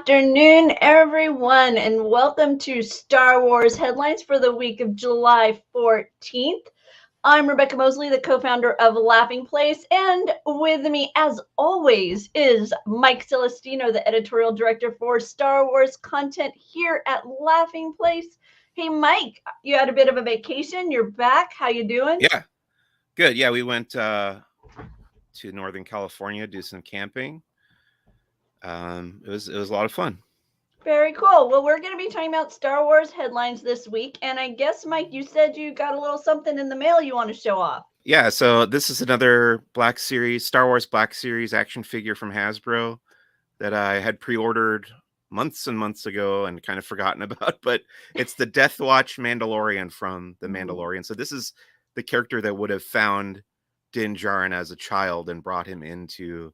afternoon, everyone, and welcome to Star Wars Headlines for the week of July 14th. I'm Rebecca Mosley, the co-founder of Laughing Place, and with me, as always, is Mike Celestino, the editorial director for Star Wars content here at Laughing Place. Hey, Mike, you had a bit of a vacation. You're back. How you doing? Yeah, good. Yeah, we went to Northern California, do some camping. It was a lot of fun. Very cool. Well, we're going to be talking about Star Wars headlines this week. And I guess, Mike, you said you got a little something in the mail you want to show off. Yeah, so this is another Black Series, Star Wars Black Series action figure from Hasbro that I had pre-ordered months and months ago and kind of forgotten about. But it's the Death Watch Mandalorian from The Mandalorian. So this is the character that would have found Din Djarin as a child and brought him into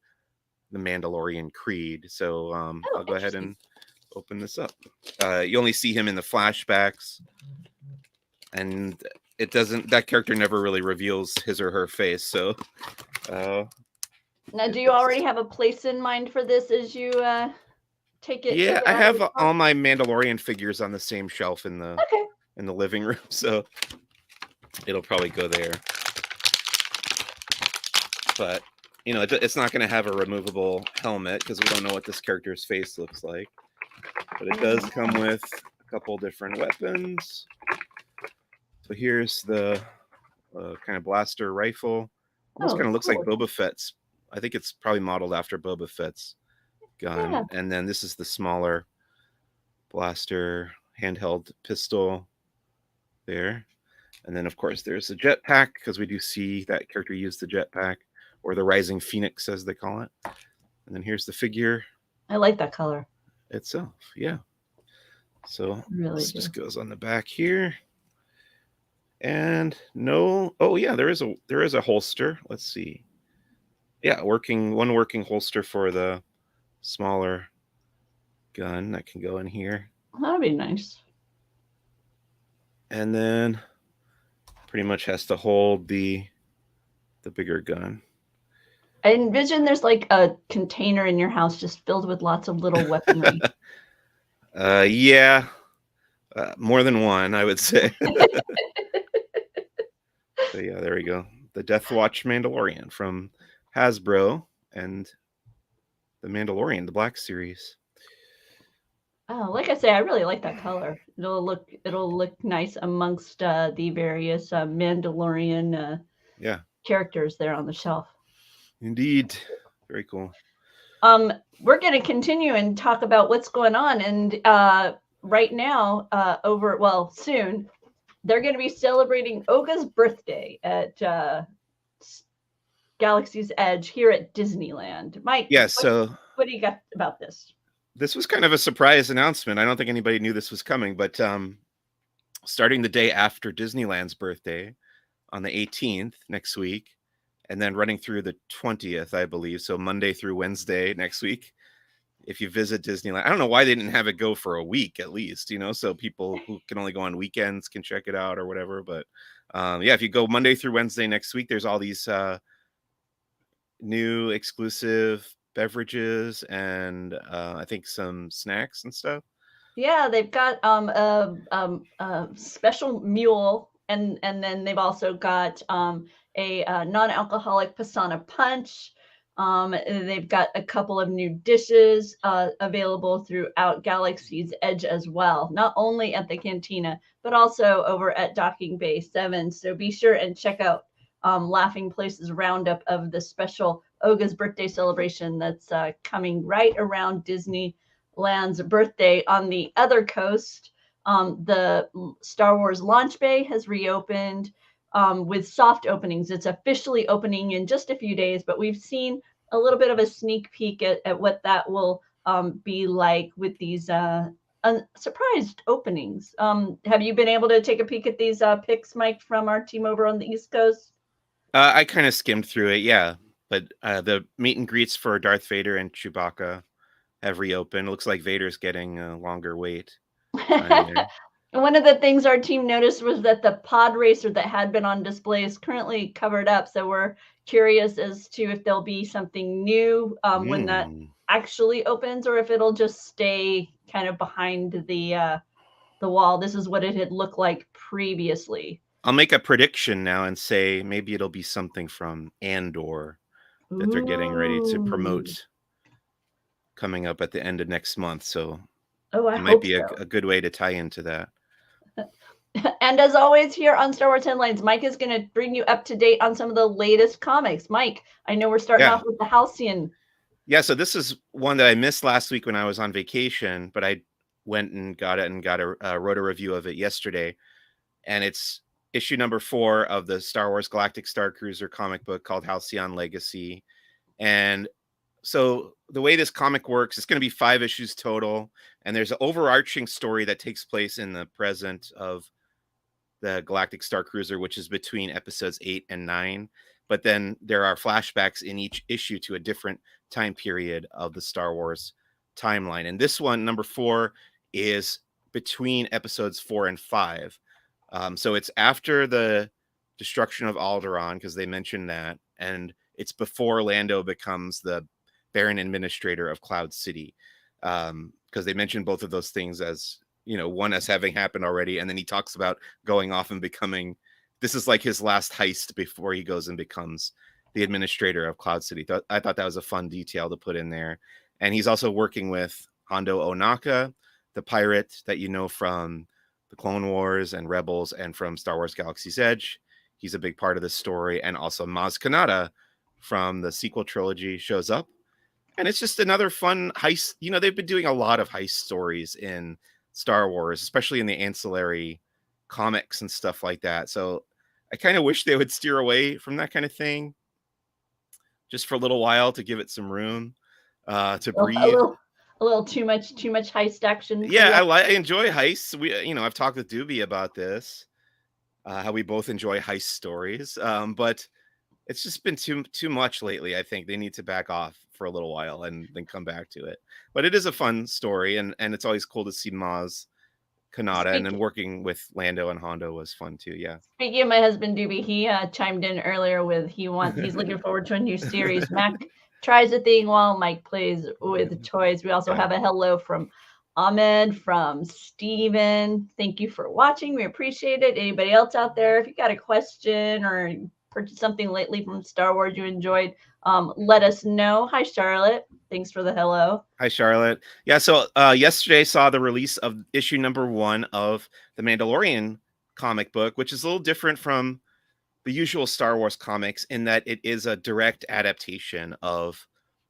the Mandalorian Creed. So I'll go ahead and open this up. You only see him in the flashbacks, and that character never really reveals his or her face. So now, do you already have a place in mind for this as you take it? Yeah, I have all my Mandalorian figures on the same shelf in the living room, so it'll probably go there. But you know, it's not going to have a removable helmet because we don't know what this character's face looks like. But it does come with a couple different weapons. So here's the kind of blaster rifle. Almost kind of looks like Boba Fett's. I think it's probably modeled after Boba Fett's gun. Yeah. And then this is the smaller blaster handheld pistol there. And then, of course, there's the jetpack because we do see that character use the jetpack, or the Rising Phoenix, as they call it. And then here's the figure. I like that color itself. Yeah. So this just goes on the back here. And there is a holster. Let's see. Yeah, one working holster for the smaller gun that can go in here. That'd be nice. And then pretty much has to hold the bigger gun. I envision there's like a container in your house just filled with lots of little weaponry. Yeah. More than one, I would say. So yeah, there we go. The Death Watch Mandalorian from Hasbro and the Mandalorian, the Black Series. Oh, like I say, I really like that color. It'll look nice amongst the various Mandalorian characters there on the shelf. Indeed. Very cool. We're going to continue and talk about what's going on. And right now, soon, they're going to be celebrating Oga's birthday at Galaxy's Edge here at Disneyland. Mike, what do you got about this? This was kind of a surprise announcement. I don't think anybody knew this was coming, but starting the day after Disneyland's birthday on the 18th next week, and then running through the 20th, I believe, so Monday through Wednesday next week, if you visit Disneyland. I don't know why they didn't have it go for a week at least, so people who can only go on weekends can check it out or whatever. But if you go Monday through Wednesday next week, there's all these new exclusive beverages and I think some snacks and stuff. Yeah, they've got a special mule, and then they've also got a non-alcoholic Pisana Punch. They've got a couple of new dishes available throughout Galaxy's Edge as well, not only at the Cantina, but also over at Docking Bay 7. So be sure and check out Laughing Place's roundup of the special Oga's birthday celebration that's coming right around Disneyland's birthday. On the other coast, the Star Wars launch bay has reopened with soft openings. It's officially opening in just a few days, but we've seen a little bit of a sneak peek at what that will be like with these surprised openings. Have you been able to take a peek at these pics, Mike, from our team over on the East Coast? I kind of skimmed through it, yeah. But the meet and greets for Darth Vader and Chewbacca have reopened. It looks like Vader's getting a longer wait. And one of the things our team noticed was that the pod racer that had been on display is currently covered up. So we're curious as to if there'll be something new when that actually opens, or if it'll just stay kind of behind the wall. This is what it had looked like previously. I'll make a prediction now and say maybe it'll be something from Andor that they're getting ready to Ooh. promote coming up at the end of next month. So I it might hope be so. a good way to tie into that. And as always, here on Star Wars Headlines, Mike is going to bring you up to date on some of the latest comics. Mike, I know we're starting off with the Halcyon. Yeah, so this is one that I missed last week when I was on vacation, but I went and got it and wrote a review of it yesterday. And it's issue number 4 of the Star Wars Galactic Star Cruiser comic book called Halcyon Legacy. And so the way this comic works, it's going to be 5 issues total. And there's an overarching story that takes place in the present of the Galactic Star Cruiser, which is between episodes 8 and 9. But then there are flashbacks in each issue to a different time period of the Star Wars timeline. And this one, number 4, is between episodes 4 and 5. So it's after the destruction of Alderaan, because they mentioned that, and it's before Lando becomes the Baron Administrator of Cloud City, because they mentioned both of those things as, one as having happened already, and then he talks about going off and becoming, this is like his last heist before he goes and becomes the administrator of Cloud City. I thought that was a fun detail to put in there. And he's also working with Hondo Ohnaka, the pirate that you know from the Clone Wars and Rebels and from Star Wars Galaxy's Edge. He's a big part of the story. And also Maz Kanata from the sequel trilogy shows up. And it's just another fun heist. They've been doing a lot of heist stories in Star Wars, especially in the ancillary comics and stuff like that. So I kind of wish they would steer away from that kind of thing just for a little while to give it some room to breathe. A little too much heist action. Yeah, I enjoy heists. I've talked with Doobie about this, how we both enjoy heist stories. But it's just been too much lately. I think they need to back off for a little while and then come back to it. But it is a fun story, and it's always cool to see Maz Kanata, and then working with Lando and Hondo was fun too. Yeah. Speaking of my husband Doobie, he chimed in earlier with he's looking forward to a new series. Mac tries a thing while Mike plays with toys. We also have a hello from Ahmed, from Steven. Thank you for watching. We appreciate it. Anybody else out there, if you got a question or purchased something lately from Star Wars you enjoyed, let us know. Hi, Charlotte. Thanks for the hello. Hi, Charlotte. Yeah, so yesterday saw the release of issue number 1 of the Mandalorian comic book, which is a little different from the usual Star Wars comics in that it is a direct adaptation of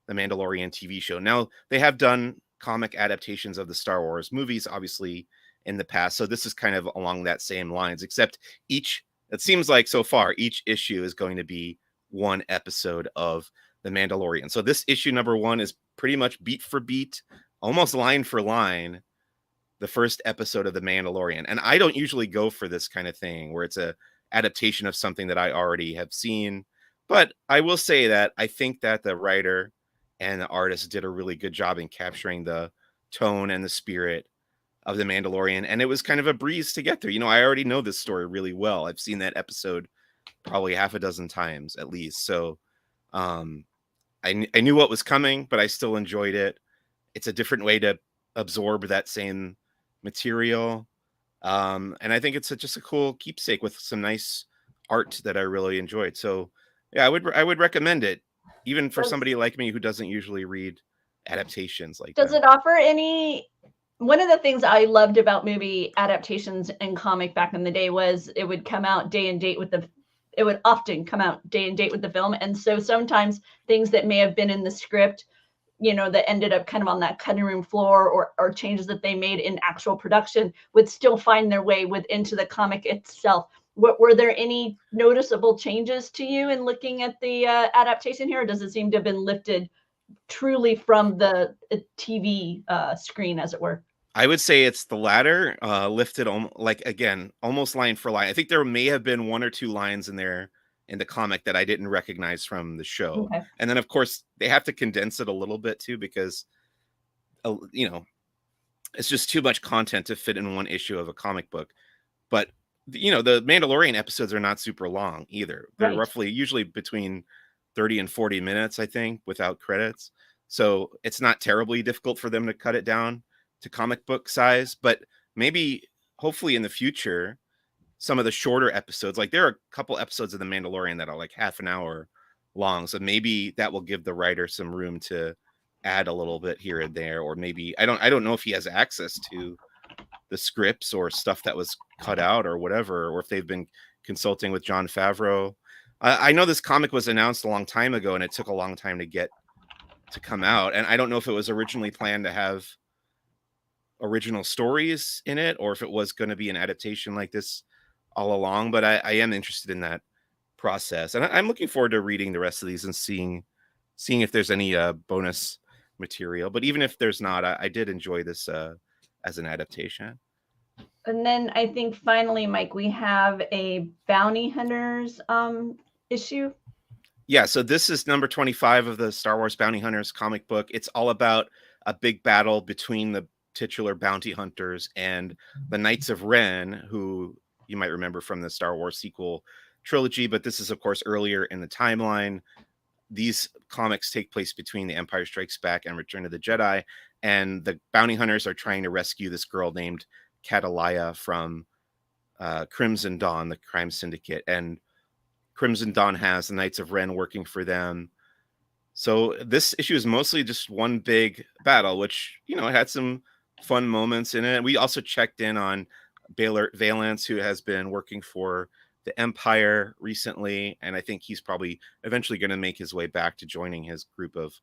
the Mandalorian TV show. Now, they have done comic adaptations of the Star Wars movies, obviously, in the past. So this is kind of along that same lines, except it seems like so far, each issue is going to be one episode of the Mandalorian. So this issue number 1 is pretty much beat for beat, almost line for line, the first episode of the Mandalorian. And I don't usually go for this kind of thing where it's a adaptation of something that I already have seen. But I will say that I think that the writer and the artist did a really good job in capturing the tone and the spirit of the Mandalorian. And it was kind of a breeze to get through. I already know this story really well. I've seen that episode probably half a dozen times at least. So I knew what was coming, but I still enjoyed it. It's a different way to absorb that same material. And I think it's just a cool keepsake with some nice art that I really enjoyed. So yeah, I would recommend it, even for somebody like me who doesn't usually read adaptations like that. Does it offer any? One of the things I loved about movie adaptations and comic back in the day was it would come out day and date with the it would often come out day and date with the film. And so sometimes things that may have been in the script, that ended up kind of on that cutting room floor, or changes that they made in actual production, would still find their way into the comic itself. Were there any noticeable changes to you in looking at the adaptation here, or does it seem to have been lifted truly from the TV screen, as it were? I would say it's the latter, lifted almost line for line. I think there may have been 1 or 2 lines in there in the comic that I didn't recognize from the show. Okay. And then, of course, they have to condense it a little bit too, because, it's just too much content to fit in one issue of a comic book. But you know, the Mandalorian episodes are not super long either. They're Right. roughly usually between 30 and 40 minutes, I think, without credits. So it's not terribly difficult for them to cut it down to comic book size. But maybe, hopefully, in the future, some of the shorter episodes, like there are a couple episodes of The Mandalorian that are like half an hour long. So maybe that will give the writer some room to add a little bit here and there. Or maybe I don't know if he has access to the scripts or stuff that was cut out or whatever, or if they've been consulting with Jon Favreau. I know this comic was announced a long time ago and it took a long time to get to come out. And I don't know if it was originally planned to have original stories in it or if it was going to be an adaptation like this all along. But I am interested in that process. And I'm looking forward to reading the rest of these and seeing if there's any bonus material. But even if there's not, I did enjoy this as an adaptation. And then I think finally, Mike, we have a bounty hunters issue. Yeah, so this is number 25 of the Star Wars Bounty Hunters comic book. It's all about a big battle between the titular bounty hunters and the Knights of Ren, who you might remember from the Star Wars sequel trilogy, but this is, of course, earlier in the timeline. These comics take place between The Empire Strikes Back and Return of the Jedi, and the bounty hunters are trying to rescue this girl named Catalaya from Crimson Dawn, the crime syndicate. And Crimson Dawn has the Knights of Ren working for them. So this issue is mostly just one big battle, which, you know, had some fun moments in it. We also checked in on Valance, who has been working for the Empire recently, and I think he's probably eventually going to make his way back to joining his group of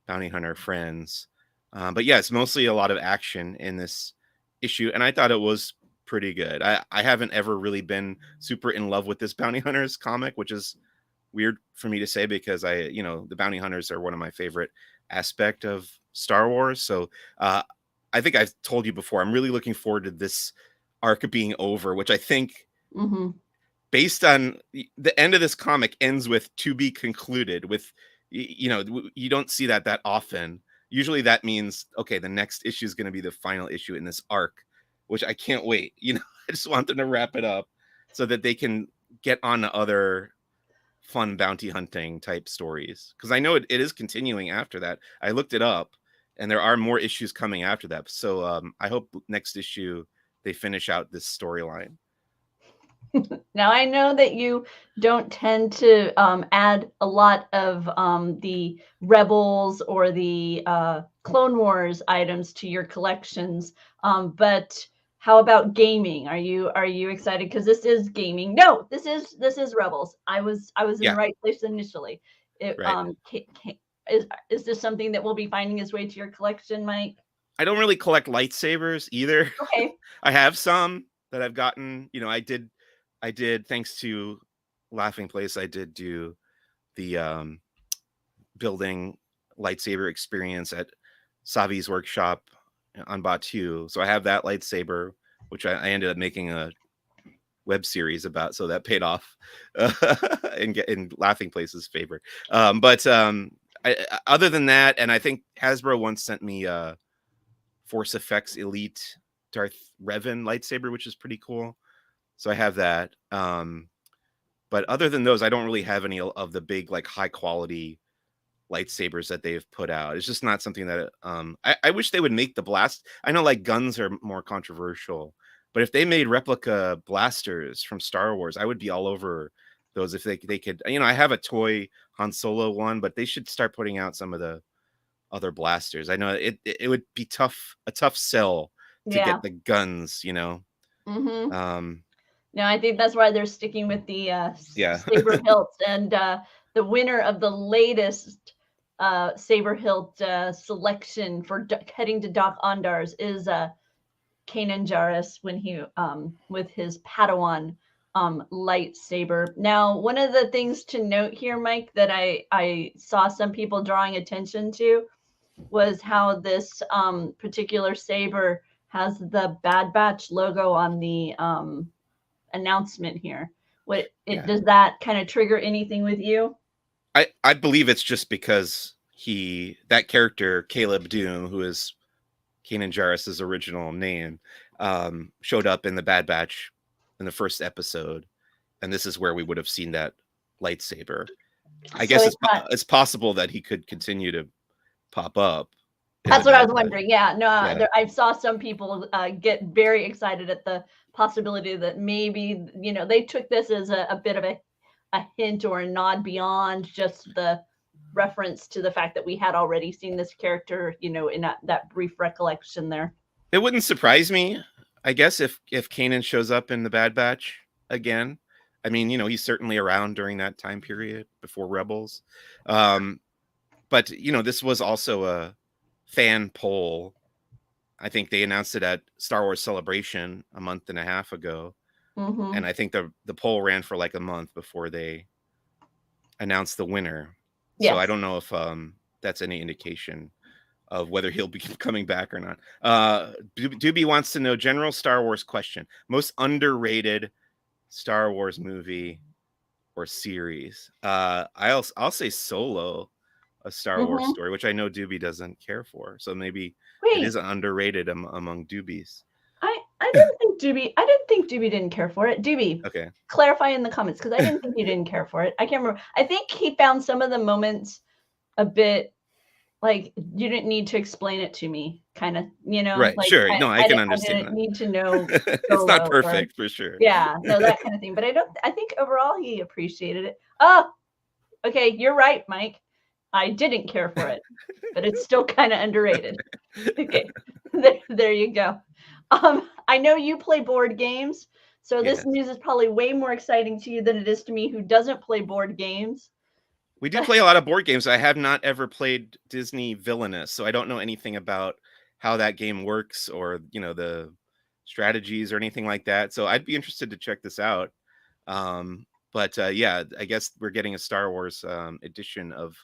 bounty hunter friends. But yeah, it's mostly a lot of action in this issue, and I thought it was pretty good. I haven't ever really been super in love with this bounty hunters comic, which is weird for me to say because the bounty hunters are one of my favorite aspect of Star Wars. So I think I've told you before, I'm really looking forward to this arc being over, which I think based on the end of this comic ends with "to be concluded" with, you don't see that often. Usually that means, okay, the next issue is going to be the final issue in this arc, which I can't wait. I just want them to wrap it up so that they can get on to other fun bounty hunting type stories. Because I know it is continuing after that. I looked it up and there are more issues coming after that. So I hope next issue they finish out this storyline. Now, I know that you don't tend to add a lot of the Rebels or the Clone Wars items to your collections, but how about gaming? Are you excited? Because this is gaming. No, this is Rebels. I was in the right place initially. Right. Is this something that will be finding its way to your collection, Mike? I don't really collect lightsabers either. Okay. I have some that I've gotten. I did, thanks to Laughing Place, I did do the building lightsaber experience at Savi's workshop on Batu. So I have that lightsaber, which I ended up making a web series about. So that paid off in Laughing Place's favor. But other than that, and I think Hasbro once sent me a Force Effects Elite Darth Revan lightsaber, which is pretty cool. So I have that. But other than those, I don't really have any of the big, like, high quality lightsabers that they've put out. It's just not something that I wish they would make the blast. I know, like, guns are more controversial, but if they made replica blasters from Star Wars, I would be all over those. If they could, I have a toy Han Solo one, but they should start putting out some of the other blasters. I know it would be a tough sell to get the guns, No, I think that's why they're sticking with the saber hilts. And the winner of the latest saber hilt selection for heading to Doc Ondar's is Kanan Jarrus when he with his Padawan lightsaber. Now, one of the things to note here, Mike, that I saw some people drawing attention to was how this particular saber has the Bad Batch logo on the announcement here. Does that kind of trigger anything with you? I believe it's just because that character Caleb Doom, who is Kanan Jarrus's original name, showed up in the Bad Batch in the first episode, and this is where we would have seen that lightsaber. I So guess it's not. it's possible that he could continue to pop up. That's what I was wondering. Yeah, no, Yeah. I saw some people get very excited at the possibility that maybe, you know, they took this as a bit of a hint or a nod beyond just the reference to the fact that we had already seen this character, you know, in that brief recollection there. It wouldn't surprise me, I guess, if Kanan shows up in the Bad Batch again. I mean, you know, he's certainly around during that time period before Rebels. But, you know, this was also a fan poll. I think they announced it at Star Wars Celebration a month and a half ago. Mm-hmm. And I think the poll ran for like a month before they announced the winner. Yes. So I don't know if that's any indication of whether he'll be coming back or not. Doobie wants to know, general Star Wars question. Most underrated Star Wars movie or series? I'll say Solo, a Star Wars story, which I know Doobie doesn't care for. So maybe it is underrated among Doobies. I didn't think Doobie didn't care for it. Doobie, okay, clarify in the comments, because I didn't think you didn't care for it. I can't remember. I think he found some of the moments a bit like you didn't need to explain it to me, kind of, you know. Right, like, sure. No, I can understand. I didn't need to know. It's not perfect for sure. Yeah, no, that kind of thing. But I think overall he appreciated it. Oh, okay, you're right, Mike. I didn't care for it, but it's still kind of underrated. Okay, there you go. I know you play board games, so this news is probably way more exciting to you than it is to me, who doesn't play board games. We do play a lot of board games. I have not ever played Disney Villainous, so I don't know anything about how that game works or, you know, the strategies or anything like that. So I'd be interested to check this out. But yeah, I guess we're getting a Star Wars edition of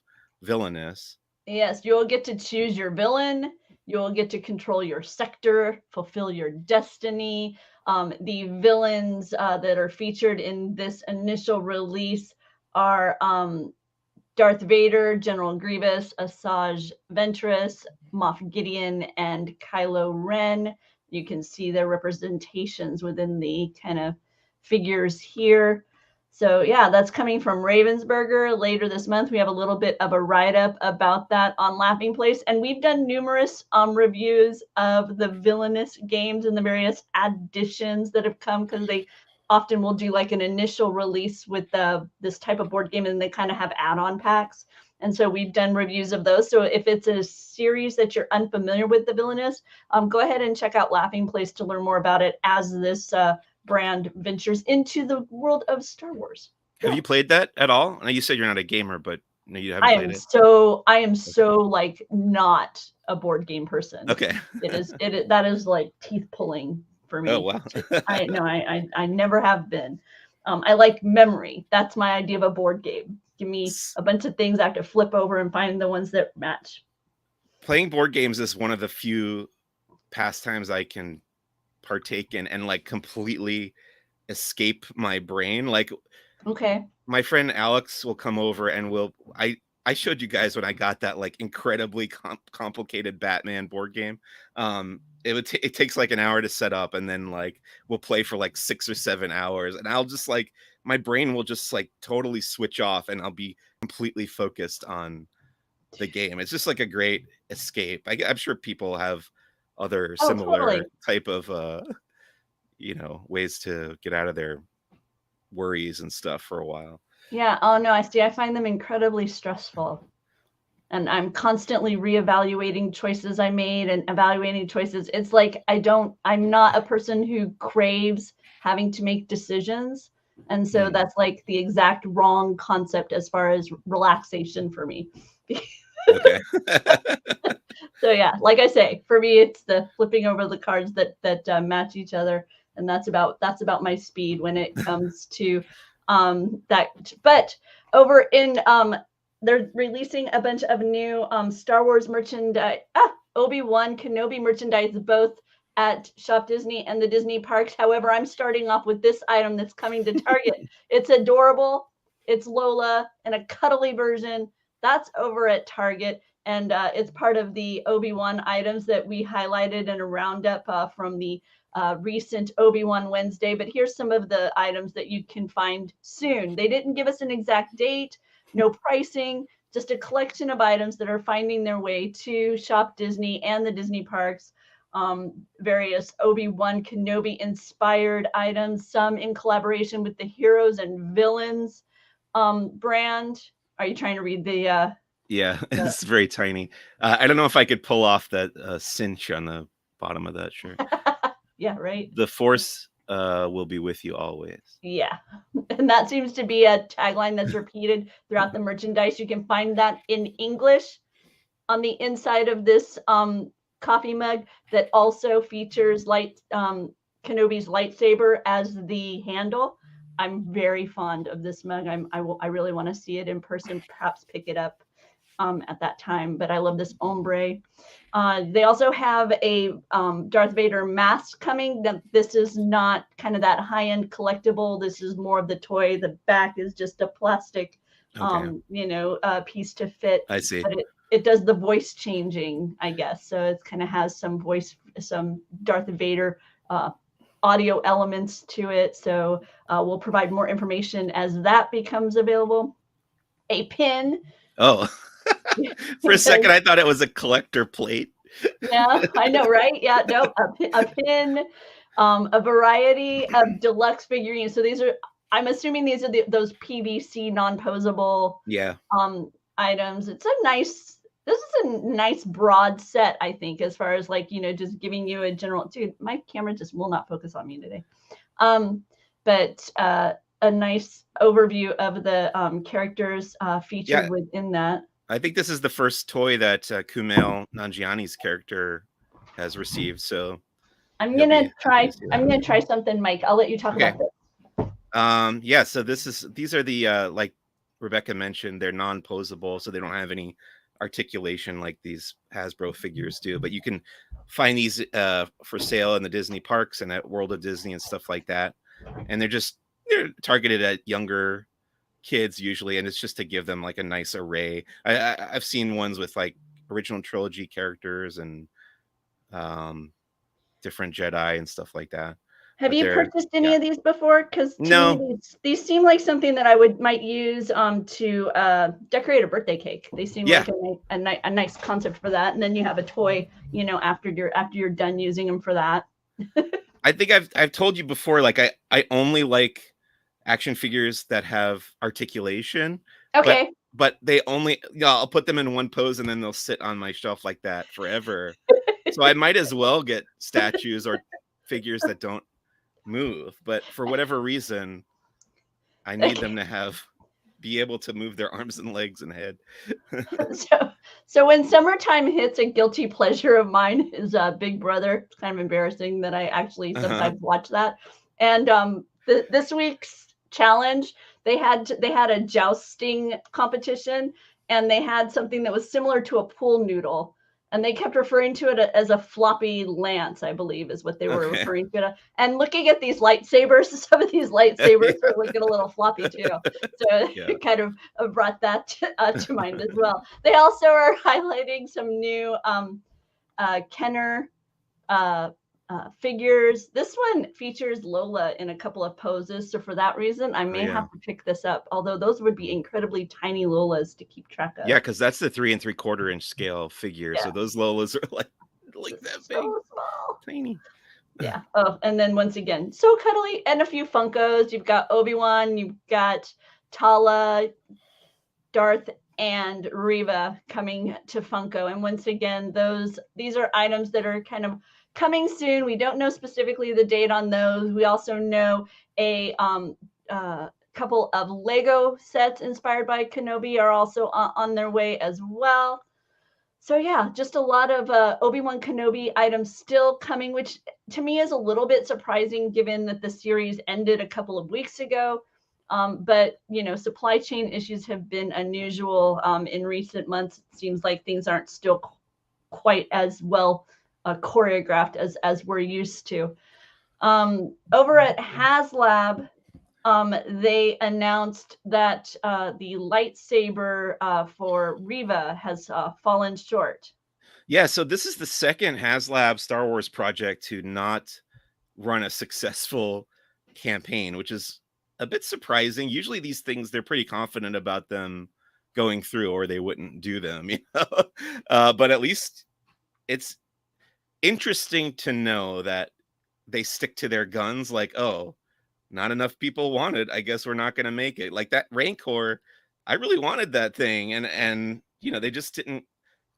Villainous. Yes, you'll get to choose your villain. You'll get to control your sector, fulfill your destiny. The villains that are featured in this initial release are Darth Vader, General Grievous, Asajj Ventress, Moff Gideon, and Kylo Ren. You can see their representations within the kind of figures here. So yeah, that's coming from Ravensburger. Later this month, we have a little bit of a write-up about that on Laughing Place. And we've done numerous reviews of the Villainous games and the various additions that have come, because they often will do like an initial release with this type of board game, and they kind of have add-on packs. And so we've done reviews of those. So if it's a series that you're unfamiliar with, the Villainous, go ahead and check out Laughing Place to learn more about it as this brand ventures into the world of Star Wars. Have you played that at all? Now, you said you're not a gamer, but no, you haven't played it. I am so like not a board game person. Okay. That is like teeth pulling for me. Oh wow. I never have been. I like memory. That's my idea of a board game. Give me a bunch of things I have to flip over and find the ones that match. Playing board games is one of the few pastimes I can partake in and like completely escape my brain. Like, okay, my friend Alex will come over and I showed you guys when I got that like incredibly complicated Batman board game. It takes like an hour to set up, and then like we'll play for like 6 or 7 hours, and I'll just like, my brain will just like totally switch off, and I'll be completely focused on the game. It's just like a great escape. I'm sure people have other similar type of you know, ways to get out of their worries and stuff for a while. Yeah. Oh no, I find them incredibly stressful, and I'm constantly reevaluating choices I made and evaluating choices. It's like I'm not a person who craves having to make decisions, and so that's like the exact wrong concept as far as relaxation for me. Okay. So yeah, like I say, for me, it's the flipping over the cards that match each other, and that's about my speed when it comes to that. But over in they're releasing a bunch of new Star Wars merchandise, Obi-Wan Kenobi merchandise, both at Shop Disney and the Disney parks. However, I'm starting off with this item that's coming to Target. It's adorable. It's Lola in a cuddly version. That's over at Target. and it's part of the Obi-Wan items that we highlighted in a roundup from the recent Obi-Wan Wednesday. But here's some of the items that you can find soon. They didn't give us an exact date, no pricing, just a collection of items that are finding their way to Shop Disney and the Disney parks. Various Obi-Wan Kenobi inspired items, some in collaboration with the Heroes and Villains brand. Are you trying to read the Yeah, it's very tiny. I don't know if I could pull off that cinch on the bottom of that shirt. Yeah, right. The Force will be with you always. Yeah, and that seems to be a tagline that's repeated throughout the merchandise. You can find that in English on the inside of this coffee mug that also features Kenobi's lightsaber as the handle. I'm very fond of this mug. I really want to see it in person, perhaps pick it up at that time, but I love this ombre. They also have a Darth Vader mask coming. This is not kind of that high-end collectible. This is more of the toy. The back is just a plastic, piece to fit. I see. But it does the voice changing, I guess. So it kind of has some Darth Vader audio elements to it. So we'll provide more information as that becomes available. A pin. Oh. For a second, I thought it was a collector plate. Yeah, I know, right? Yeah, no, a pin, a variety of deluxe figurines. So I'm assuming these are those PVC non-posable items. This is a nice broad set, I think, as far as just giving you a general, dude, my camera just will not focus on me today. But a nice overview of the characters featured within that. I think this is the first toy that Kumail Nanjiani's character has received. So I'm gonna try something, Mike. I'll let you talk about this. So these are the like Rebecca mentioned, they're non-posable, so they don't have any articulation like these Hasbro figures do. But you can find these for sale in the Disney parks and at World of Disney and stuff like that. And they're targeted at younger kids usually, and it's just to give them like a nice array. I've seen ones with like original trilogy characters and different Jedi and stuff like that. Have you purchased any of these before? Because no, these seem like something that I might use to decorate a birthday cake. They seem like a nice concept for that. And then you have a toy, after you're done using them for that. I think I've told you before, like I only like action figures that have articulation. Okay. But they only, I'll put them in one pose and then they'll sit on my shelf like that forever. So I might as well get statues or figures that don't move. But for whatever reason, I need them to be able to move their arms and legs and head. So when summertime hits, a guilty pleasure of mine is Big Brother. It's kind of embarrassing that I actually sometimes watch that. And this week's challenge, they had a jousting competition, and they had something that was similar to a pool noodle, and they kept referring to it as a floppy lance, I believe is what they were referring to it. And looking at these lightsabers, some of these lightsabers are looking a little floppy too. So it kind of brought that to mind as well. They also are highlighting some new Kenner figures. This one features Lola in a couple of poses, so for that reason I may have to pick this up, although those would be incredibly tiny Lolas to keep track of. Yeah, because that's the 3 3/4 inch scale figure. So those Lolas are like that big, so small, tiny. Yeah. Oh, and then once again, so cuddly, and a few Funkos. You've got Obi-Wan, you've got Tala, Darth, and Reva coming to Funko. And once again, these are items that are kind of coming soon. We don't know specifically the date on those. We also know a couple of Lego sets inspired by Kenobi are also on their way as well. So yeah, just a lot of Obi-Wan Kenobi items still coming, which to me is a little bit surprising given that the series ended a couple of weeks ago. But supply chain issues have been unusual in recent months. It seems like things aren't still quite as well choreographed as we're used to. Over at HasLab, they announced that the lightsaber for Riva has fallen short. Yeah, so this is the second HasLab Star Wars project to not run a successful campaign, which is a bit surprising. Usually these things, they're pretty confident about them going through or they wouldn't do them, you know? But at least it's interesting to know that they stick to their guns like, oh, not enough people wanted. I guess we're not going to make it. Like that Rancor, I really wanted that thing, and you know they just didn't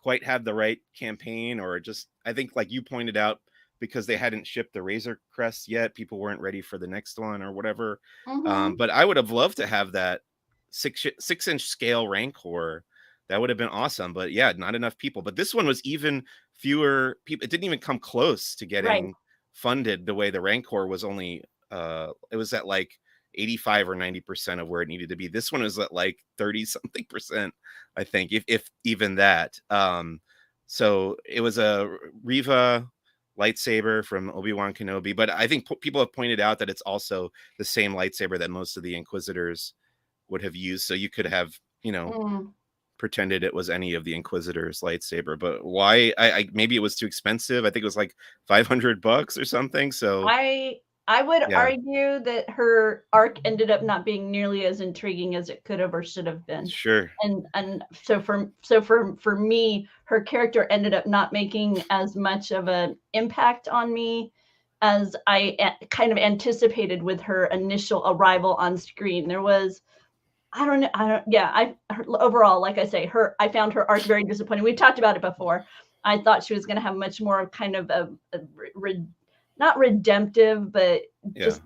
quite have the right campaign, or just I think like you pointed out because they hadn't shipped the Razor Crest yet, people weren't ready for the next one or whatever. Mm-hmm. But I would have loved to have that 6-inch scale Rancor. That would have been awesome. But yeah, not enough people. But this one was even fewer people. It didn't even come close to Right. getting funded the way the Rancor was only it was at like 85 or 90% of where it needed to be. This one was at like 30 something percent, I think, if even that. So it was a Riva lightsaber from Obi-Wan Kenobi, but I think people have pointed out that it's also the same lightsaber that most of the Inquisitors would have used. So you could have, you know, pretended it was any of the Inquisitors' lightsaber. But why? I maybe it was too expensive. I think it was like $500 or something. So I would argue that her arc ended up not being nearly as intriguing as it could have or should have been. Sure. And so for me, her character ended up not making as much of an impact on me as I kind of anticipated with her initial arrival on screen. There was, overall, like I say, I found her arc very disappointing. We've talked about it before. I thought she was going to have much more of kind of a not redemptive, but just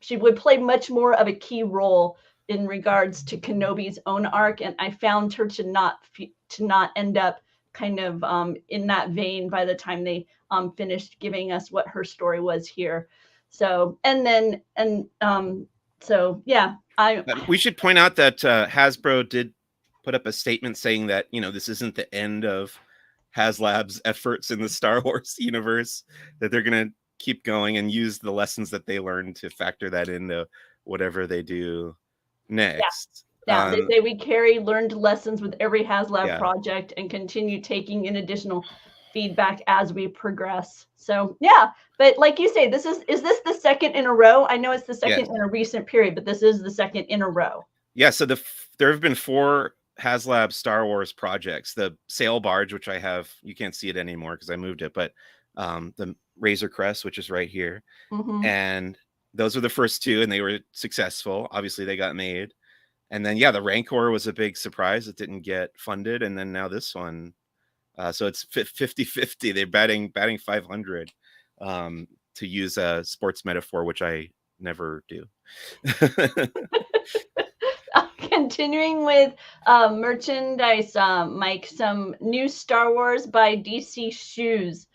she would play much more of a key role in regards to Kenobi's own arc, and I found her to not end up kind of in that vein by the time they finished giving us what her story was here. So we should point out that Hasbro did put up a statement saying that, you know, this isn't the end of HasLab's efforts in the Star Wars universe, that they're going to keep going and use the lessons that they learned to factor that into whatever they do next. Yeah, they say we carry learned lessons with every HasLab project and continue taking in additional feedback as we progress. So yeah, but like you say, is this the second in a row? I know it's the second in a recent period, but this is the second in a row. Yeah, so there have been 4 HasLab Star Wars projects. The sail barge, which I have, you can't see it anymore because I moved it, but the Razor Crest, which is right here. And those were the first 2, and they were successful. Obviously, they got made. And then, the Rancor was a big surprise. It didn't get funded. And then now this one. So it's 50-50. They're batting 500, to use a sports metaphor, which I never do. Continuing with merchandise, Mike, some new Star Wars by DC Shoes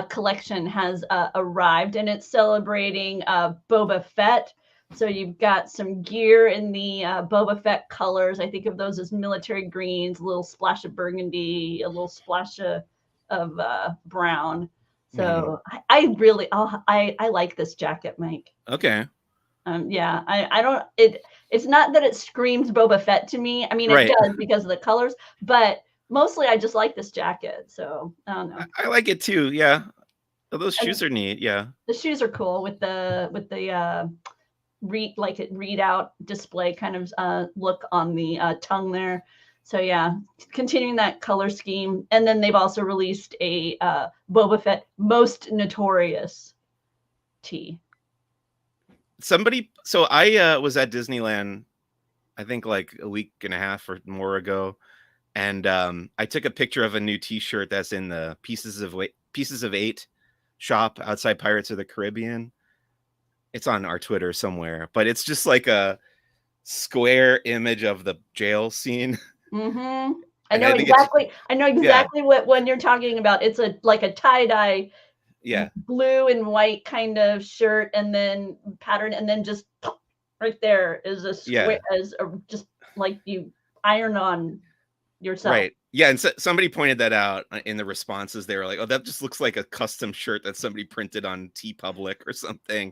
collection has arrived, and it's celebrating Boba Fett. So you've got some gear in the Boba Fett colors. I think of those as military greens, a little splash of burgundy, a little splash of brown. So I like this jacket, Mike. Okay. It's not that it screams Boba Fett to me. I mean, it does because of the colors, but mostly I just like this jacket. So I don't know. I like it too. Yeah. Oh, those shoes are neat. Yeah. The shoes are cool with the readout display kind of look on the tongue there. So yeah, continuing that color scheme. And then they've also released a Boba Fett Most Notorious tee. So I was at Disneyland, I think like a week and a half or more ago, and I took a picture of a new T-shirt that's in the Pieces of 8 shop outside Pirates of the Caribbean. It's on our Twitter somewhere, but it's just like a square image of the jail scene. I know exactly what one you're talking about. It's like a tie-dye. Blue and white kind of shirt, and then pattern, and then just right there is a square, just like you iron on yourself. Right. Yeah, and somebody pointed that out in the responses. They were like, "Oh, that just looks like a custom shirt that somebody printed on TeePublic or something."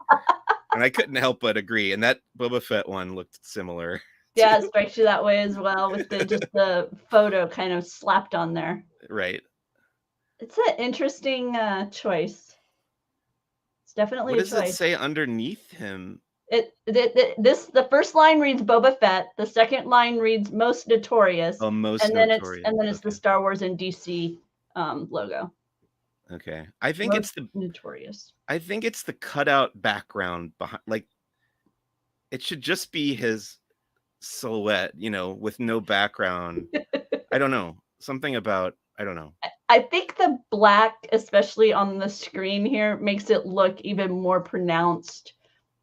And I couldn't help but agree. And that Boba Fett one looked similar. Yeah, it strikes you that way as well with just the photo kind of slapped on there. Right. It's an interesting choice. It's definitely What a does it choice. say underneath him? The first line reads Boba Fett. The second line reads Most Notorious. Oh, most and then notorious. it's the Star Wars and DC logo. Okay. I think Most it's the Notorious. I think it's the cutout background behind, like it should just be his silhouette, with no background. I don't know. Something about, I don't know. I think the black, especially on the screen here, makes it look even more pronounced.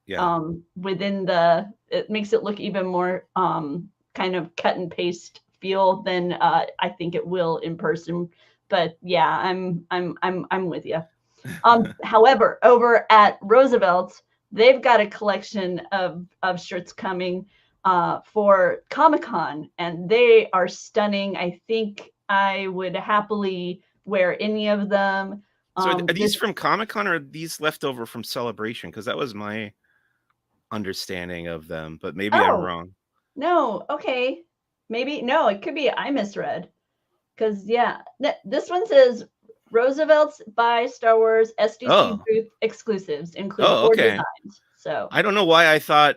Yeah. It makes it look even more kind of cut and paste feel than I think it will in person. But yeah, I'm with you. However, over at Roosevelt's, they've got a collection of shirts coming for Comic-Con, and they are stunning. I think I would happily wear any of them. So are these from Comic-Con, or are these left over from Celebration? Because that was my understanding of them, but maybe I'm wrong. No, okay. Maybe, no, it could be I misread. Because, yeah, this one says Roosevelt's by Star Wars SDC booth exclusives include 4 designs. So I don't know why I thought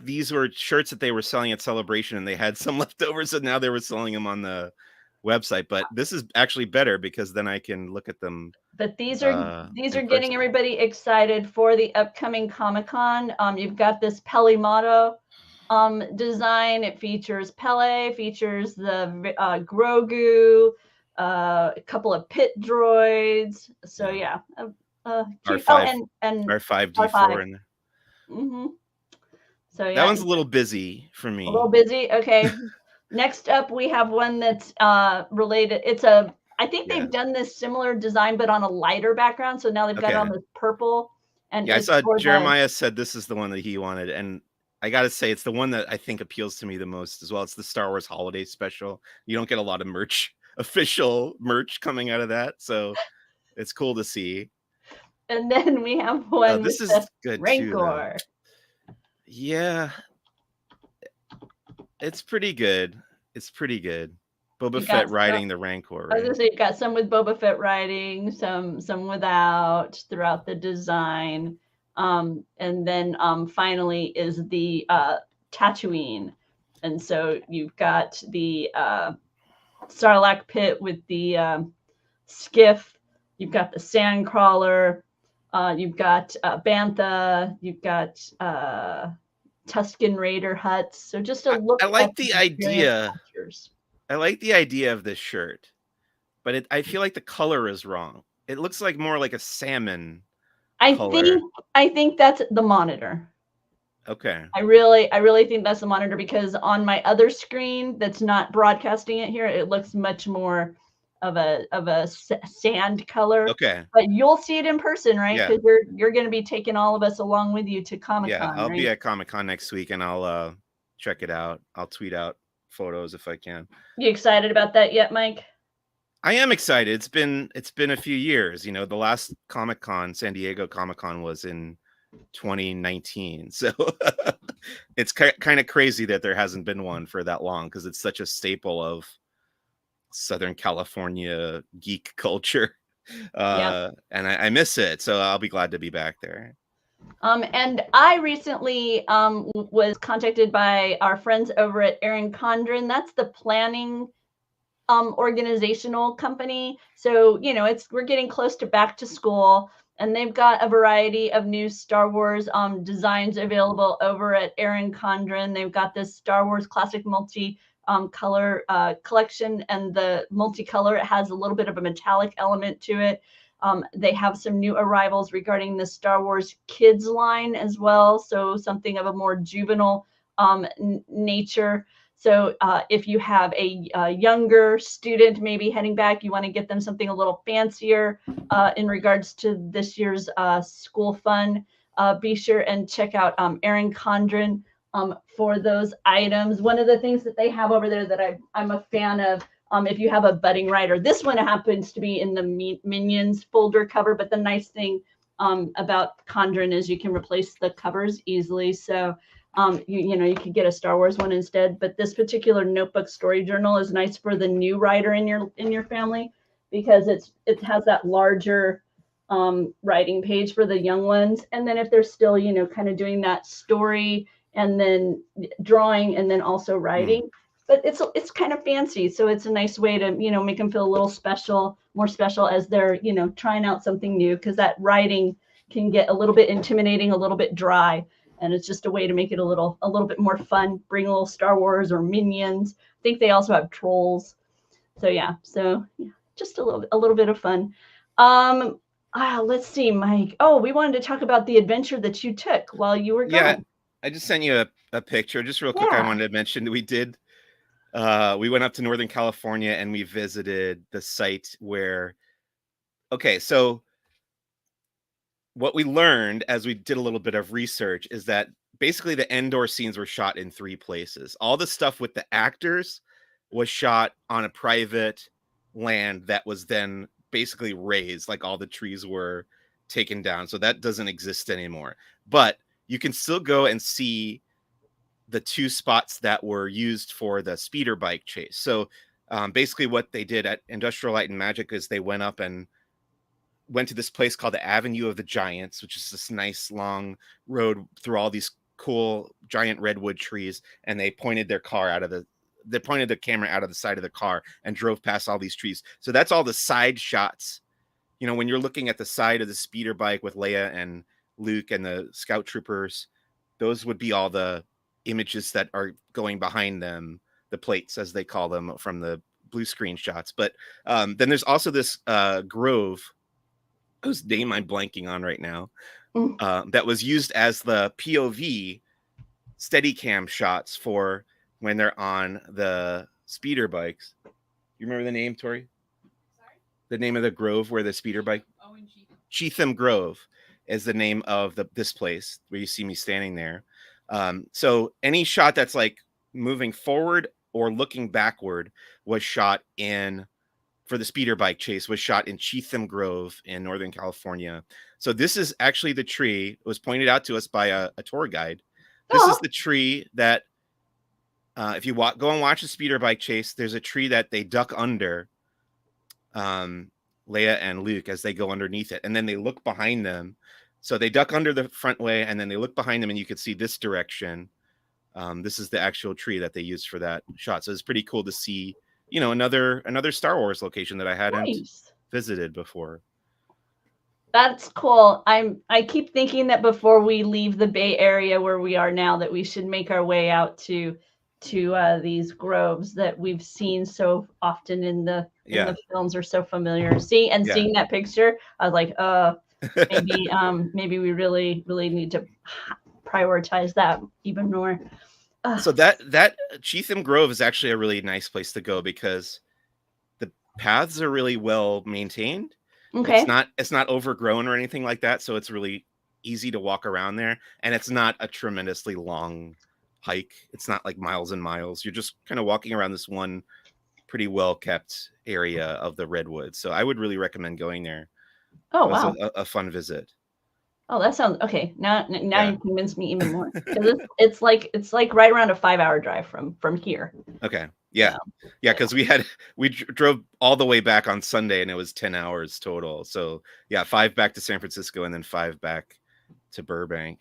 these were shirts that they were selling at Celebration and they had some leftovers, and now they were selling them on the website. But this is actually better because then I can look at them. But these are getting everybody excited for the upcoming Comic-Con. You've got this Pelimato design. It features Pele, features the Grogu, a couple of pit droids. So yeah, R5, and R5D4 in there. Mm-hmm. So yeah, that one's a little busy for me. A little busy. Okay. Next up, we have one that's related. I think they've done this similar design, but on a lighter background. So now they've got it on this purple. And yeah, I saw Jeremiah said this is the one that he wanted, and I got to say, it's the one that I think appeals to me the most as well. It's the Star Wars Holiday Special. You don't get a lot of official merch coming out of that, so it's cool to see. And then we have one. This is good Rancor. Too. Yeah, it's pretty good. Boba Fett riding the Rancor. Right? I was gonna say, you've got some with Boba Fett riding, some without throughout the design. And then finally is the Tatooine. And so you've got the Sarlacc pit with the skiff. You've got the Sandcrawler. You've got Bantha. You've got Tusken Raider huts. So just a look. I like the idea. I like the idea of this shirt, but I feel like the color is wrong. It looks like more like a salmon. I think that's the monitor. Okay. I really think that's the monitor, because on my other screen that's not broadcasting it here, it looks much more of a sand color. Okay. But you'll see it in person, right? Because you're going to be taking all of us along with you to Comic-Con. Yeah, I'll be at Comic-Con next week, and I'll check it out. I'll tweet out photos if I can. You excited about that yet, Mike? I am excited. It's been a few years. The last Comic-Con, San Diego Comic-Con, was in 2019. So it's kind of crazy that there hasn't been one for that long, because it's such a staple of Southern California geek culture. And I miss it. So I'll be glad to be back there. And I recently was contacted by our friends over at Erin Condren. That's the planning organizational company. So, we're getting close to back to school, and they've got a variety of new Star Wars designs available over at Erin Condren. They've got this Star Wars Classic color collection, and the multicolor, it has a little bit of a metallic element to it. They have some new arrivals regarding the Star Wars Kids line as well. So something of a more juvenile nature. So if you have a younger student maybe heading back, you want to get them something a little fancier in regards to this year's school fun, be sure and check out Erin Condren for those items. One of the things that they have over there that I'm a fan of, if you have a budding writer, this one happens to be in the Minions folder cover, but the nice thing about Condren is you can replace the covers easily. So you could get a Star Wars one instead. But this particular notebook story journal is nice for the new writer in your family, because it has that larger writing page for the young ones. And then if they're still, kind of doing that story and then drawing and then also writing, but it's kind of fancy. So it's a nice way to, make them feel a little special, more special as they're, trying out something new, because that writing can get a little bit intimidating, a little bit dry. And it's just a way to make it a little bit more fun. Bring a little Star Wars or Minions. I think they also have trolls. So yeah, just a little bit of fun. Let's see, Mike. Oh, we wanted to talk about the adventure that you took while you were gone. Yeah, I just sent you a picture. Just real quick, I wanted to mention that we went up to Northern California and we visited the site where, so what we learned as we did a little bit of research is that basically the Endor scenes were shot in 3 places. All the stuff with the actors was shot on a private land that was then basically razed, like all the trees were taken down. So that doesn't exist anymore. But you can still go and see the 2 spots that were used for the speeder bike chase. So basically what they did at Industrial Light and Magic is they went up and went to this place called the Avenue of the Giants, which is this nice long road through all these cool giant redwood trees. And they pointed the camera out of the side of the car and drove past all these trees. So that's all the side shots. When you're looking at the side of the speeder bike with Leia and Luke and the scout troopers, those would be all the images that are going behind them, the plates as they call them from the blue screen shots. But then there's also this grove, whose name I'm blanking on right now, that was used as the POV Steadicam shots for when they're on the speeder bikes. You remember the name, Tori? Sorry? The name of the grove where the speeder bike? Oh, in Cheatham Grove is the name of this place where you see me standing there. So any shot that's like moving forward or looking backward was shot for the speeder bike chase, was shot in Cheatham Grove in Northern California. So this is actually the tree. It was pointed out to us by a tour guide. This is the tree that, if you go and watch the speeder bike chase, there's a tree that they duck under Leia and Luke as they go underneath it. And then they look behind them. So they duck under the front way and then they look behind them and you can see this direction. This is the actual tree that they used for that shot. So it's pretty cool to see, another Star Wars location that I hadn't visited before. That's cool. I keep thinking that before we leave the Bay Area where we are now, that we should make our way out to these groves that we've seen so often in the films, are so familiar. Seeing that picture, I was like, maybe we really need to prioritize that even more. So that Cheatham Grove is actually a really nice place to go because the paths are really well maintained. Okay. It's not overgrown or anything like that, so it's really easy to walk around there, and it's not a tremendously long hike. It's not like miles and miles. You're just kind of walking around this one pretty well kept area of the redwoods. So I would really recommend going there. Oh, wow. A fun visit. Oh, that sounds okay. Now you convinced me even more. It's like right around a 5-hour drive from here. Okay. Yeah. Because we drove all the way back on Sunday and it was 10 hours total. So 5 back to San Francisco and then 5 back to Burbank.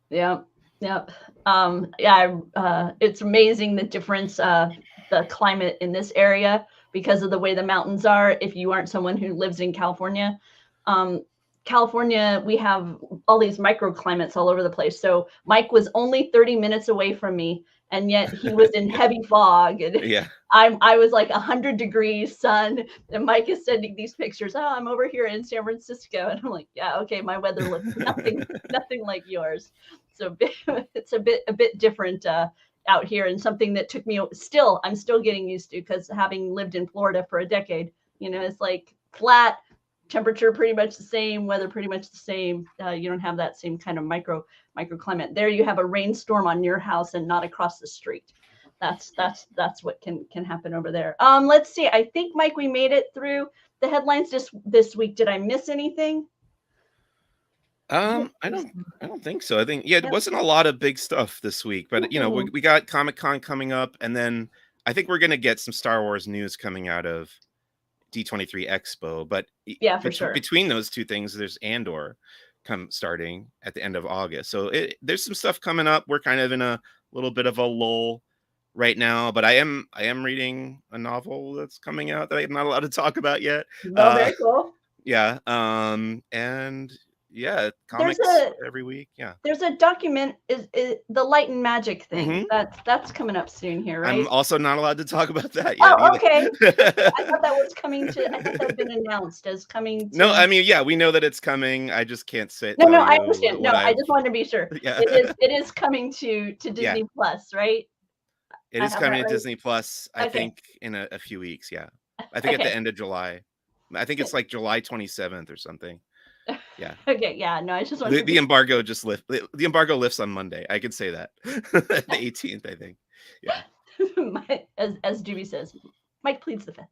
Yeah. It's amazing the difference, the climate in this area because of the way the mountains are. If you aren't someone who lives in California, we have all these microclimates all over the place. So Mike was only 30 minutes away from me, and yet he was in heavy fog. And I was like 100 degrees sun, and Mike is sending these pictures. Oh, I'm over here in San Francisco, and I'm like, yeah, okay, my weather looks nothing like yours. So it's a bit different out here, and something that took me. I'm still getting used to, because having lived in Florida for a decade, it's like flat. Temperature pretty much the same, weather pretty much the same. You don't have that same kind of microclimate. There you have a rainstorm on your house and not across the street. That's what can happen over there. Let's see. I think, Mike, we made it through the headlines this week. Did I miss anything? I don't think so. I think it Yep. wasn't a lot of big stuff this week, but we got Comic-Con coming up, and then I think we're gonna get some Star Wars news coming out of D23 Expo. But Yeah, for sure. between those two things, there's Andor starting at the end of August. So there's some stuff coming up. We're kind of in a little bit of a lull right now, but I am reading a novel that's coming out that I'm not allowed to talk about yet. Well, very cool. Yeah. And yeah, comics every week. Yeah. There's a document is the Light and Magic thing. That's coming up soon here, right? I'm also not allowed to talk about that yet. Oh, okay. I thought that had been announced as coming to... No, I mean, yeah, we know that it's coming. I just can't say. No, I understand. No, I just wanted to be sure. Yeah. It is coming to Disney Plus, right? It is coming to Disney Plus, I think, in a few weeks. Yeah. I think at the end of July. I think it's like July 27th or something. Yeah. Okay. Yeah. No, I just wanted the embargo just lift. The embargo lifts on Monday. I could say that. The 18th, I think. Yeah. As Doobie says, Mike pleads the fifth.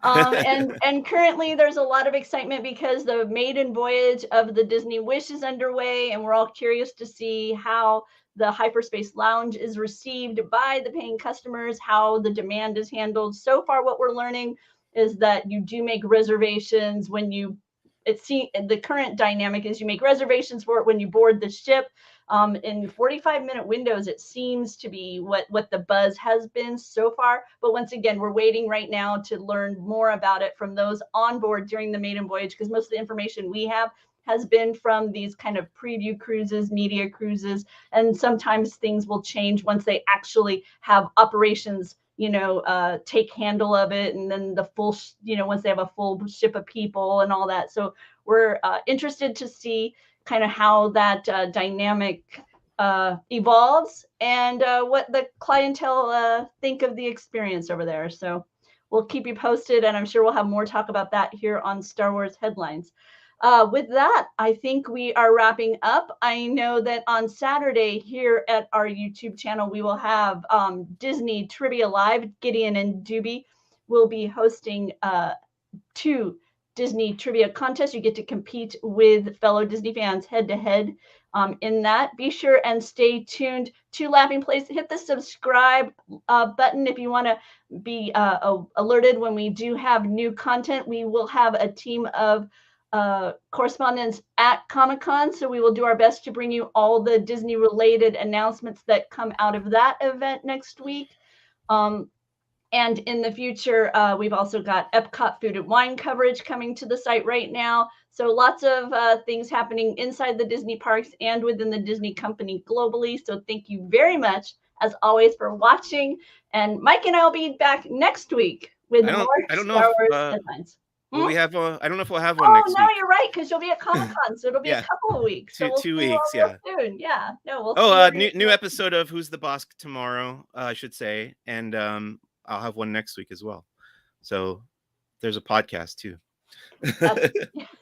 And currently there's a lot of excitement because the maiden voyage of the Disney Wish is underway, and we're all curious to see how the Hyperspace Lounge is received by the paying customers, how the demand is handled. So far, what we're learning is that you do make reservations when the current dynamic is you make reservations for it when you board the ship. In 45-minute windows, it seems to be what the buzz has been so far. But once again, we're waiting right now to learn more about it from those on board during the maiden voyage, because most of the information we have has been from these kind of preview cruises, media cruises, and sometimes things will change once they actually have operations, take handle of it, and then the full, once they have a full ship of people and all that. So we're interested to see kind of how that dynamic evolves and what the clientele think of the experience over there. So we'll keep you posted, and I'm sure we'll have more talk about that here on Star Wars Headlines. With that, I think we are wrapping up. I know that on Saturday here at our YouTube channel, we will have Disney Trivia Live. Gideon and Doobie will be hosting 2 Disney trivia contests. You get to compete with fellow Disney fans head to head in that. Be sure and stay tuned to Laughing Place. Hit the subscribe button if you want to be alerted when we do have new content. We will have a team of correspondents at Comic-Con, so we will do our best to bring you all the Disney related announcements that come out of that event next week. And in the future, we've also got Epcot food and wine coverage coming to the site right now. So lots of things happening inside the Disney parks and within the Disney company globally. So thank you very much, as always, for watching. And Mike and I will be back next week with more Star Wars headlines. We have I don't know if we'll have one next week. Oh, no, you're right, because you'll be at Comic-Con, so it'll be a couple of weeks. So two weeks, yeah. Soon. Yeah. No, we'll new episode of Who's the Boss tomorrow, I should say. And I'll have one next week as well. So there's a podcast too.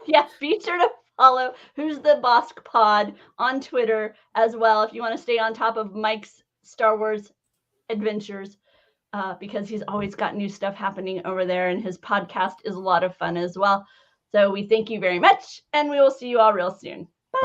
Yeah, be sure to follow Who's the Boss Pod on Twitter as well if you want to stay on top of Mike's Star Wars adventures, because he's always got new stuff happening over there, and his podcast is a lot of fun as well. So we thank you very much, and we will see you all real soon. Bye.